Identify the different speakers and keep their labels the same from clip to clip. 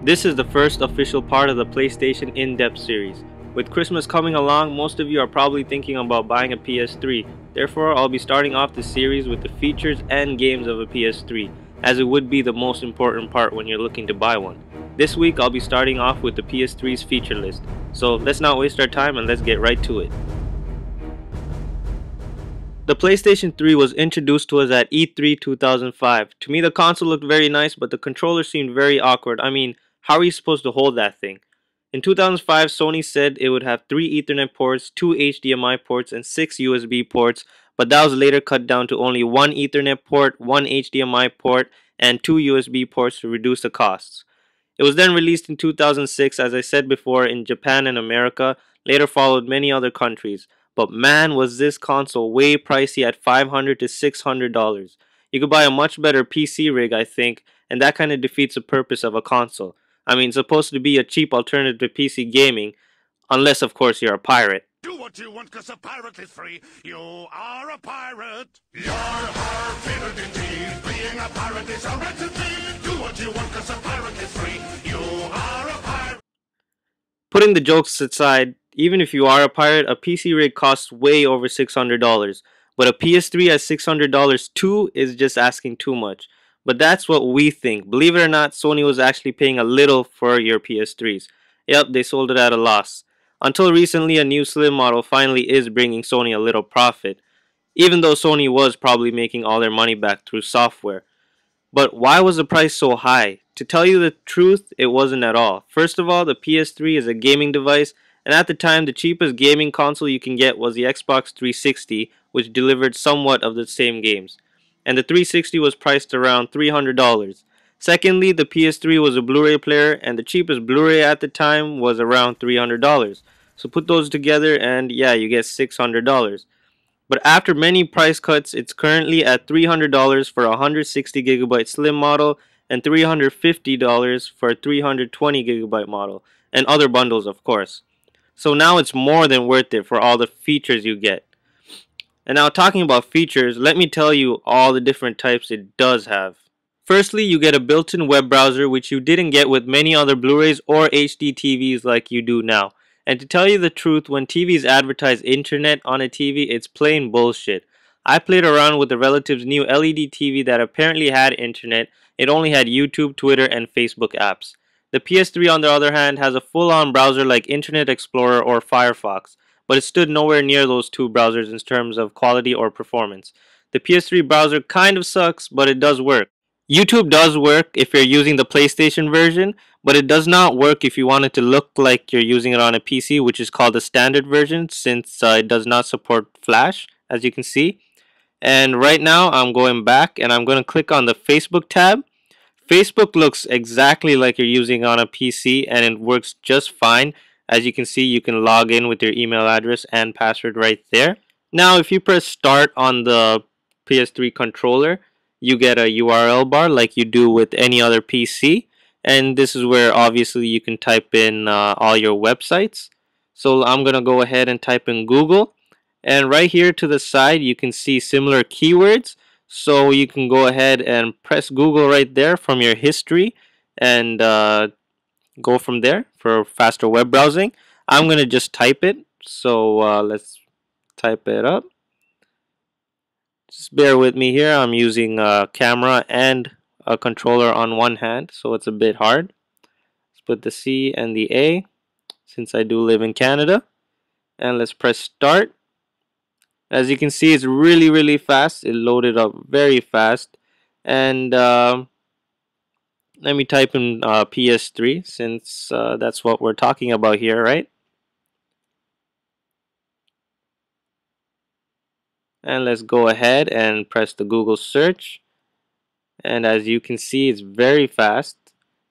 Speaker 1: This is the first official part of the PlayStation in-depth series. With Christmas coming along, most of you are probably thinking about buying a PS3. Therefore, I'll be starting off this series with the features and games of a PS3, as it would be the most important part when you're looking to buy one. This week, I'll be starting off with the PS3's feature list. So let's not waste our time and let's get right to it. The PlayStation 3 was introduced to us at E3 2005. To me, the console looked very nice, but the controller seemed very awkward. I mean, how are you supposed to hold that thing? In 2005, Sony said it would have 3 Ethernet ports, 2 HDMI ports, and 6 USB ports, but that was later cut down to only 1 Ethernet port, 1 HDMI port, and 2 USB ports to reduce the costs. It was then released in 2006, as I said before, in Japan and America, later followed many other countries. But man, was this console way pricey at $500 to $600. You could buy a much better PC rig, I think, and that kind of defeats the purpose of a console. I mean, it's supposed to be a cheap alternative to PC gaming, unless of course you're a pirate.
Speaker 2: Do what you want, cause a pirate is free. You are a pirate. You're our favorite indeed. Being a pirate is a right indeed. Do what you want, cause a pirate is free. You are a pirate.
Speaker 1: Putting the jokes aside, even if you are a pirate, a PC rig costs way over $600. But a PS3 at $600 too is just asking too much. But that's what we think. Believe it or not, Sony was actually paying a little for your PS3s. Yep, they sold it at a loss. Until recently, a new slim model finally is bringing Sony a little profit, even though Sony was probably making all their money back through software. But why was the price so high? To tell you the truth, it wasn't at all. First of all, the PS3 is a gaming device, and at the time, the cheapest gaming console you can get was the Xbox 360, which delivered somewhat of the same games. And the 360 was priced around $300. Secondly, the PS3 was a Blu-ray player, and the cheapest Blu-ray at the time was around $300. So put those together and yeah, you get $600. But after many price cuts, it's currently at $300 for a 160GB slim model and $350 for a 320GB model, and other bundles of course. So now it's more than worth it for all the features you get. And now talking about features, let me tell you all the different types it does have. Firstly, you get a built-in web browser, which you didn't get with many other Blu-rays or HD TVs like you do now. And to tell you the truth, when TVs advertise internet on a TV, it's plain bullshit. I played around with the relative's new LED TV that apparently had internet. It only had YouTube, Twitter, and Facebook apps. The PS3 on the other hand has a full-on browser like Internet Explorer or Firefox, but it stood nowhere near those two browsers in terms of quality or performance. The PS3 browser kind of sucks, but it does work. YouTube does work if you're using the PlayStation version, but it does not work if you want it to look like you're using it on a PC, which is called the standard version, since it does not support Flash, as you can see. And right now I'm going back and I'm going to click on the Facebook tab. Facebook looks exactly like you're using on a PC and it works just fine. As you can see, you can log in with your email address and password right there. Now if you press start on the PS3 controller, you get a URL bar like you do with any other PC, and this is where obviously you can type in all your websites. So I'm gonna go ahead and type in Google, and right here to the side you can see similar keywords, so you can go ahead and press Google right there from your history and go from there for faster web browsing. I'm gonna just type it, so let's type it up. Just bear with me here. I'm using a camera and a controller on one hand, so it's a bit hard. Let's put the C and the A since I do live in Canada, and let's press start. As you can see, it's really fast. It loaded up very fast, and let me type in PS3 since that's what we're talking about here, right? And let's go ahead and press the Google search, and as you can see, it's very fast.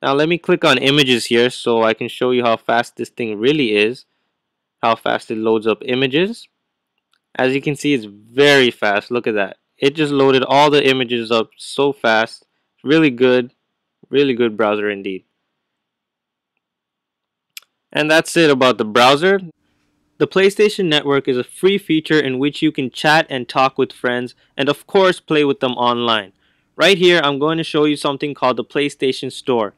Speaker 1: Now let me click on images here so I can show you how fast this thing really is, how fast it loads up images. As you can see, it's very fast. Look at that. It just loaded all the images up so fast. Really good browser indeed. And that's it about the browser. The PlayStation Network is a free feature in which you can chat and talk with friends and of course play with them online. Right here I'm going to show you something called the PlayStation Store.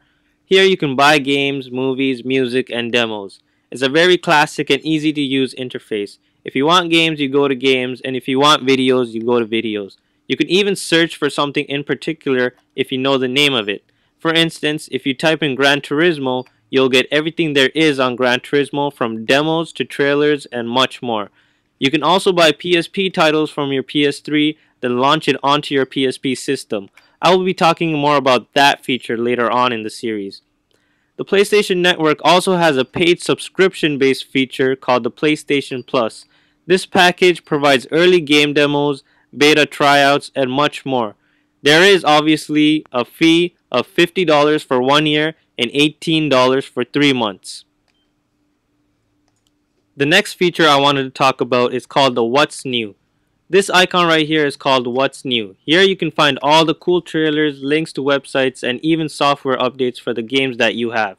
Speaker 1: Here you can buy games, movies, music, and demos. It's a very classic and easy to use interface. If you want games, you go to games, and if you want videos, you go to videos. You can even search for something in particular if you know the name of it. For instance, if you type in Gran Turismo, you'll get everything there is on Gran Turismo from demos to trailers and much more. You can also buy PSP titles from your PS3, then launch it onto your PSP system. I will be talking more about that feature later on in the series. The PlayStation Network also has a paid subscription based feature called the PlayStation Plus. This package provides early game demos, beta tryouts, and much more. There is obviously a fee of $50 for 1 year and $18 for 3 months. The next feature I wanted to talk about is called the What's New. This icon right here is called What's New. Here you can find all the cool trailers, links to websites, and even software updates for the games that you have.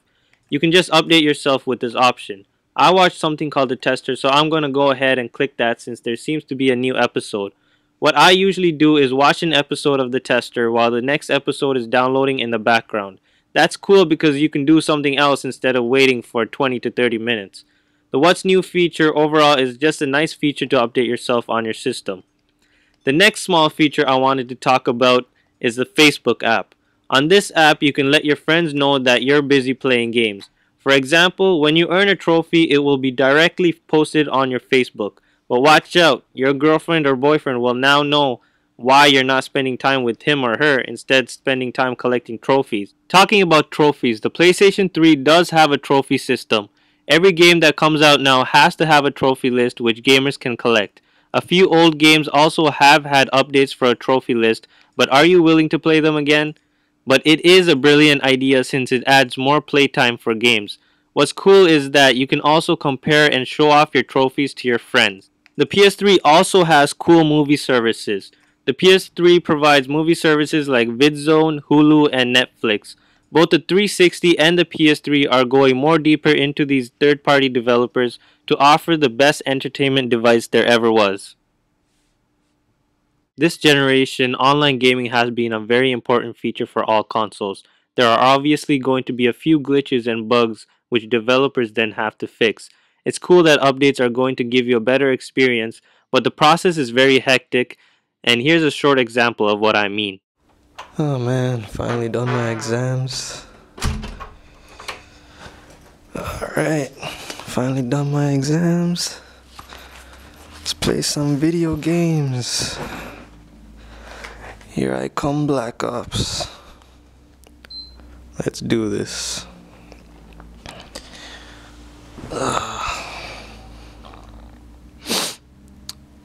Speaker 1: You can just update yourself with this option. I watched something called The Tester, so I'm going to go ahead and click that since there seems to be a new episode. What I usually do is watch an episode of The Tester while the next episode is downloading in the background. That's cool because you can do something else instead of waiting for 20 to 30 minutes. The What's New feature overall is just a nice feature to update yourself on your system. The next small feature I wanted to talk about is the Facebook app. On this app, you can let your friends know that you're busy playing games. For example, when you earn a trophy, it will be directly posted on your Facebook. But watch out, your girlfriend or boyfriend will now know why you're not spending time with him or her, instead spending time collecting trophies. Talking about trophies, the PlayStation 3 does have a trophy system. Every game that comes out now has to have a trophy list which gamers can collect. A few old games also have had updates for a trophy list, but are you willing to play them again? But it is a brilliant idea since it adds more playtime for games. What's cool is that you can also compare and show off your trophies to your friends. The PS3 also has cool movie services. The PS3 provides movie services like VidZone, Hulu, and Netflix. Both the 360 and the PS3 are going more deeper into these third-party developers to offer the best entertainment device there ever was. This generation, online gaming has been a very important feature for all consoles. There are obviously going to be a few glitches and bugs which developers then have to fix. It's cool that updates are going to give you a better experience, but the process is very hectic, and here's a short example of what I mean.
Speaker 3: Oh man, finally done my exams. Alright, finally done my exams. Let's play some video games. Here I come, Black Ops. Let's do this.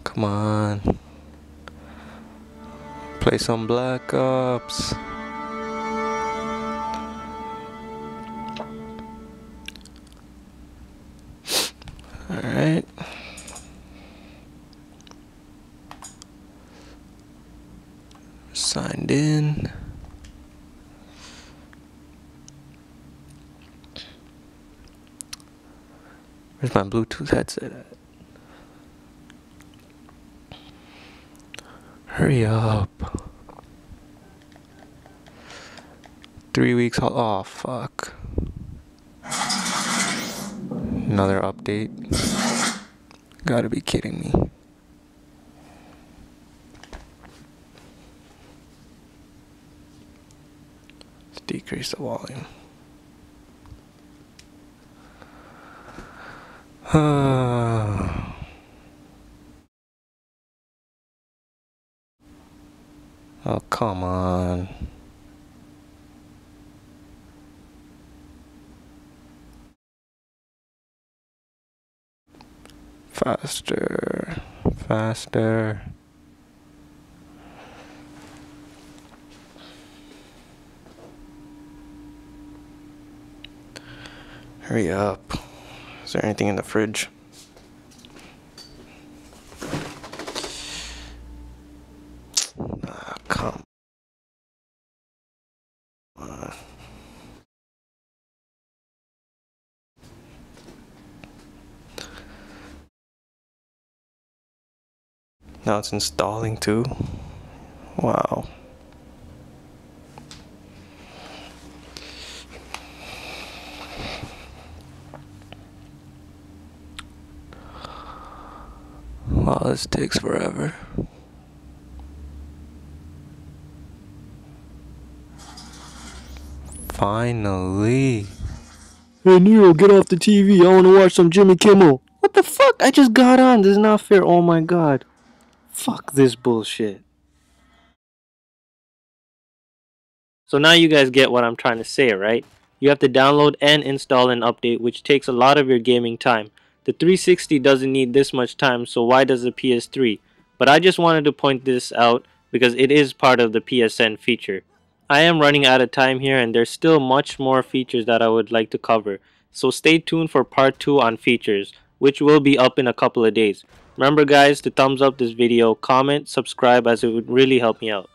Speaker 3: Come on. Play some Black Ops. Alright. Signed in. Where's my Bluetooth headset at? Hurry up. 3 weeks. Oh, fuck. Another update. Gotta be kidding me. Let's decrease the volume. Oh, come on. Faster. Faster. Hurry up. Is there anything in the fridge? Ah, come on. Now it's installing too. Wow. Wow, this takes forever. Finally.
Speaker 1: Hey Nero, get off the TV. I want to watch some Jimmy Kimmel. What the fuck? I just got on. This is not fair. Oh my god. Fuck this bullshit. So now you guys get what I'm trying to say, right? You have to download and install an update, which takes a lot of your gaming time. The 360 doesn't need this much time, so why does the PS3? But I just wanted to point this out because it is part of the PSN feature. I am running out of time here and there's still much more features that I would like to cover. So stay tuned for part 2 on features, which will be up in a couple of days. Remember guys to thumbs up this video, comment, subscribe as it would really help me out.